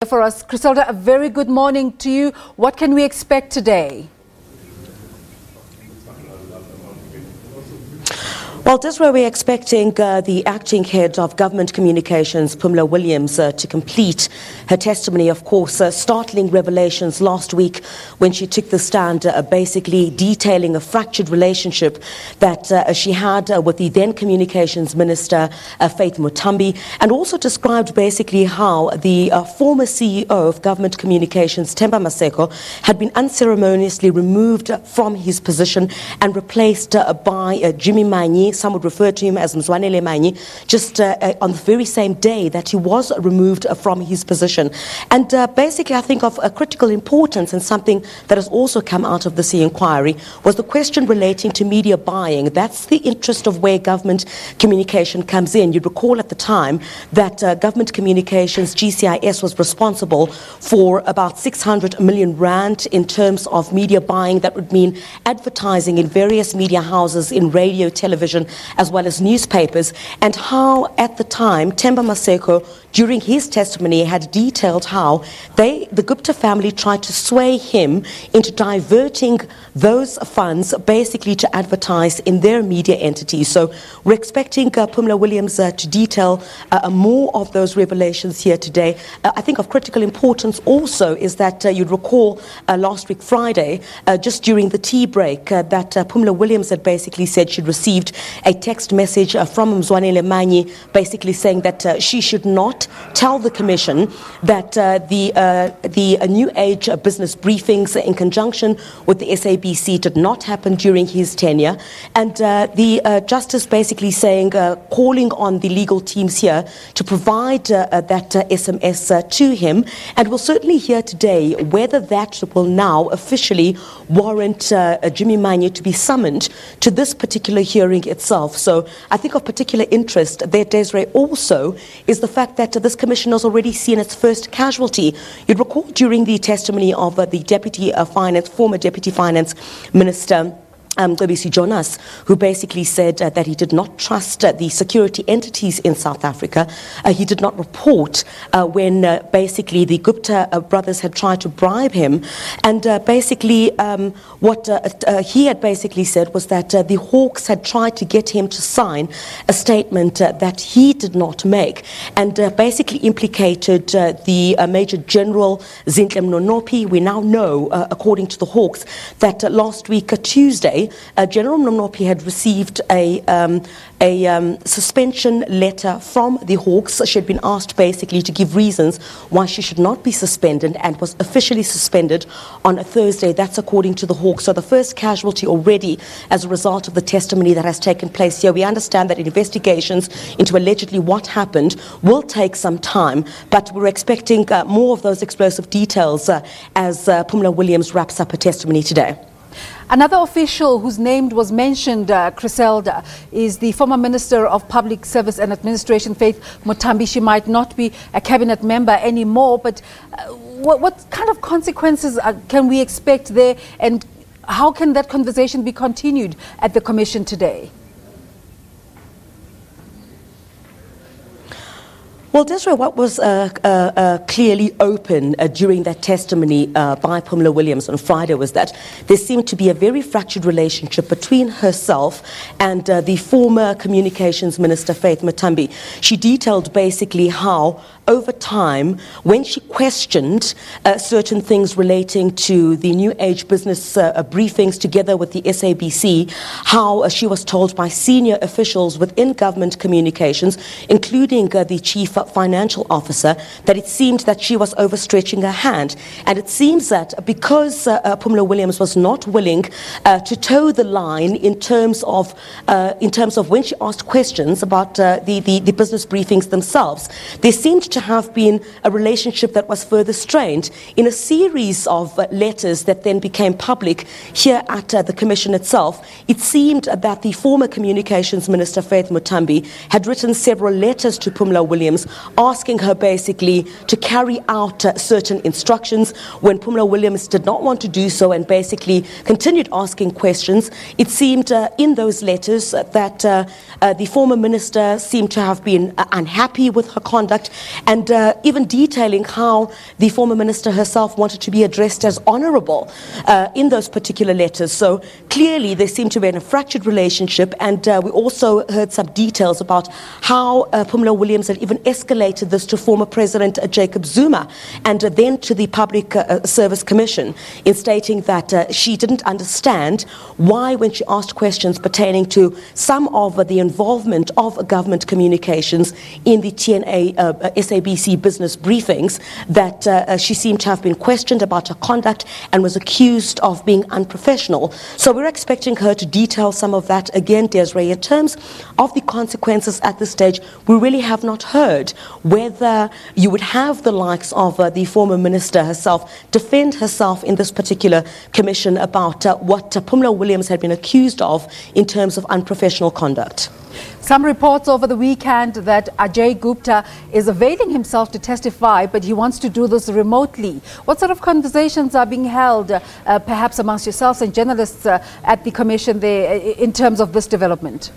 For us, Chriselda, a very good morning to you. What can we expect today? Well, this way we're expecting the acting head of government communications, Phumla Williams, to complete her testimony. Of course, startling revelations last week when she took the stand, basically detailing a fractured relationship that she had with the then communications minister, Faith Muthambi, and also described basically how the former CEO of government communications, Themba Maseko, had been unceremoniously removed from his position and replaced by Jimmy Manyi. Some would refer to him as Mzwanele Manyi, just on the very same day that he was removed from his position. And basically, I think of a critical importance and something that has also come out of this inquiry was the question relating to media buying. That's the interest of where government communication comes in. You recall at the time that government communications, GCIS, was responsible for about 600 million rand in terms of media buying. That would mean advertising in various media houses, in radio, television, as well as newspapers, and how at the time Themba Maseko, during his testimony, had detailed how the Gupta family tried to sway him into diverting those funds basically to advertise in their media entities. So we're expecting Phumla Williams to detail more of those revelations here today. I think of critical importance also is that you'd recall last week Friday, just during the tea break, that Phumla Williams had basically said she'd received a text message from Mzwanele Manyi basically saying that she should not tell the Commission that the New Age business briefings in conjunction with the SABC did not happen during his tenure. And the Justice basically saying, calling on the legal teams here to provide that SMS to him. And we'll certainly hear today whether that will now officially warrant Jimmy Manyi to be summoned to this particular hearing itself. So I think of particular interest there, Desiree, also is the fact that this commission has already seen its first casualty. You'd recall during the testimony of the former Deputy Finance Minister, SABC Jonas, who basically said that he did not trust the security entities in South Africa. He did not report when basically the Gupta brothers had tried to bribe him. And basically what he had basically said was that the Hawks had tried to get him to sign a statement that he did not make, and basically implicated the Major General Zinhle Mnonopi. We now know, according to the Hawks, that last week, Tuesday, General Mnonopi had received a suspension letter from the Hawks. She had been asked basically to give reasons why she should not be suspended, and was officially suspended on a Thursday. That's according to the Hawks. So the first casualty already as a result of the testimony that has taken place here. We understand that investigations into allegedly what happened will take some time, but we're expecting more of those explosive details as Phumla Williams wraps up her testimony today. Another official whose name was mentioned, Chriselda, is the former Minister of Public Service and Administration, Faith Muthambi. She might not be a cabinet member anymore, but what kind of consequences can we expect there, and how can that conversation be continued at the Commission today? Well, Desiree, what was clearly open during that testimony by Phumla Williams on Friday was that there seemed to be a very fractured relationship between herself and the former communications minister, Faith Muthambi. She detailed basically how over time, when she questioned certain things relating to the New Age business briefings together with the SABC, how she was told by senior officials within government communications, including the chief financial officer, that it seemed that she was overstretching her hand. And it seems that because Phumla Williams was not willing to toe the line in terms of when she asked questions about the business briefings themselves, there seemed to have been a relationship that was further strained. In a series of letters that then became public here at the Commission itself, it seemed that the former Communications Minister, Faith Muthambi, had written several letters to Phumla Williams asking her basically to carry out certain instructions when Phumla Williams did not want to do so and basically continued asking questions. It seemed in those letters that the former minister seemed to have been unhappy with her conduct, and even detailing how the former minister herself wanted to be addressed as honourable in those particular letters. So clearly there seemed to be a fractured relationship, and we also heard some details about how Phumla Williams had even escalated this to former President Jacob Zuma and then to the Public Service Commission, in stating that she didn't understand why, when she asked questions pertaining to some of the involvement of government communications in the TNA SABC business briefings, that she seemed to have been questioned about her conduct and was accused of being unprofessional. So we're expecting her to detail some of that again, Desiree. In terms of the consequences at this stage, we really have not heard whether you would have the likes of the former minister herself defend herself in this particular commission about what Phumla Williams had been accused of in terms of unprofessional conduct. Some reports over the weekend that Ajay Gupta is availing himself to testify, but he wants to do this remotely. What sort of conversations are being held, perhaps amongst yourselves and journalists at the commission there, in terms of this development?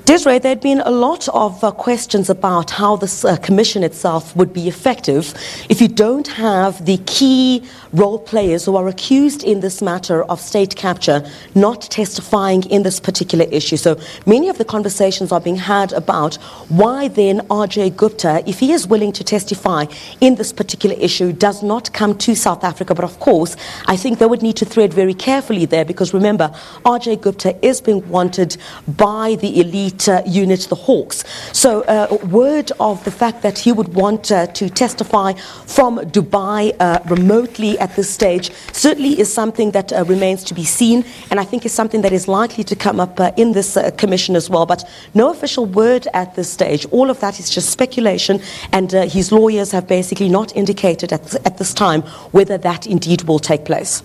Desiree, there had been a lot of questions about how this commission itself would be effective if you don't have the key role players who are accused in this matter of state capture not testifying in this particular issue. So many of the conversations are being had about why then Ajay Gupta, if he is willing to testify in this particular issue, does not come to South Africa. But of course, I think they would need to tread very carefully there, because remember, Ajay Gupta is being wanted by the elite unit, the Hawks. So word of the fact that he would want to testify from Dubai remotely at this stage certainly is something that remains to be seen, and I think is something that is likely to come up in this commission as well. But no official word at this stage. All of that is just speculation, and his lawyers have basically not indicated at this time whether that indeed will take place.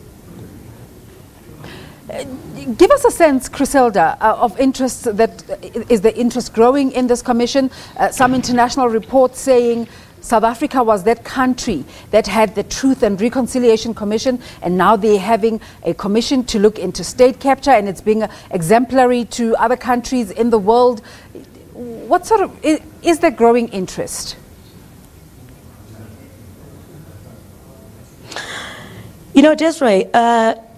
Give us a sense, Chriselda, of interest. That is the interest growing in this commission? Some international reports saying South Africa was that country that had the Truth and Reconciliation Commission, and now they're having a commission to look into state capture, and it's being exemplary to other countries in the world. What sort of, is there growing interest? You know, Desiree,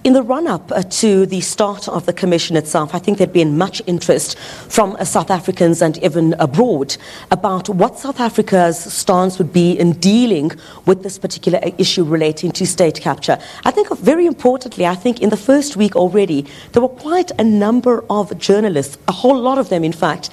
in the run-up to the start of the commission itself, I think there'd been much interest from South Africans and even abroad about what South Africa's stance would be in dealing with this particular issue relating to state capture. I think very importantly, I think in the first week already, there were quite a number of journalists, a whole lot of them in fact,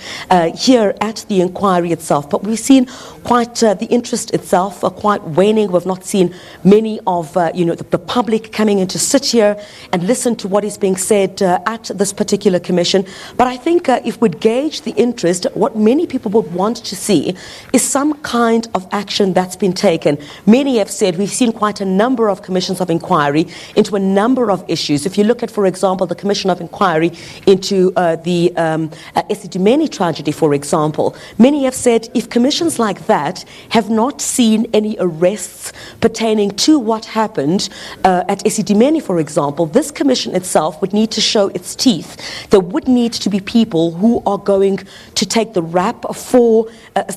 here at the inquiry itself. But we've seen quite the interest itself quite waning. We've not seen many of the public coming in to sit here and listen to what is being said at this particular commission. But I think if we'd gauge the interest, what many people would want to see is some kind of action that's been taken. Many have said we've seen quite a number of commissions of inquiry into a number of issues. If you look at, for example, the commission of inquiry into the Esidimeni tragedy, for example, many have said if commissions like that have not seen any arrests pertaining to what happened at Esidimeni, for example, this commission itself would need to show its teeth. There would need to be people who are going to take the rap for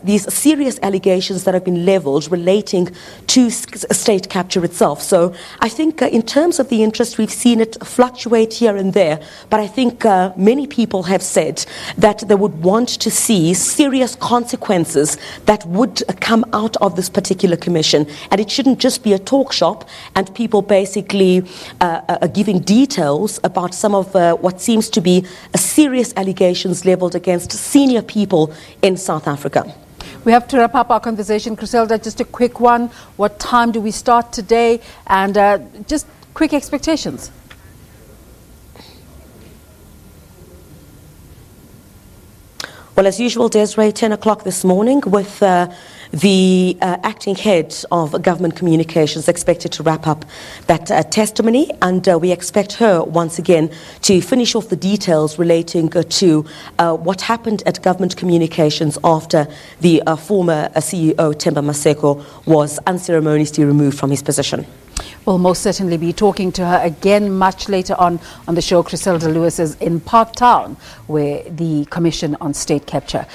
these serious allegations that have been leveled relating to state capture itself. So I think in terms of the interest, we've seen it fluctuate here and there, but I think many people have said that they would want to see serious consequences that would come out of this particular commission, and it shouldn't just be a talk shop and people basically giving details about some of what seems to be serious allegations leveled against senior people in South Africa. We have to wrap up our conversation. Chriselda, just a quick one. What time do we start today? And just quick expectations. Well, as usual, Desiree, 10 o'clock this morning with the acting head of government communications expected to wrap up that testimony, and we expect her once again to finish off the details relating to what happened at government communications after the former CEO Themba Maseko was unceremoniously removed from his position. We'll most certainly be talking to her again much later on the show. Chriselda Lewis is in Park Town, where the Commission on State Capture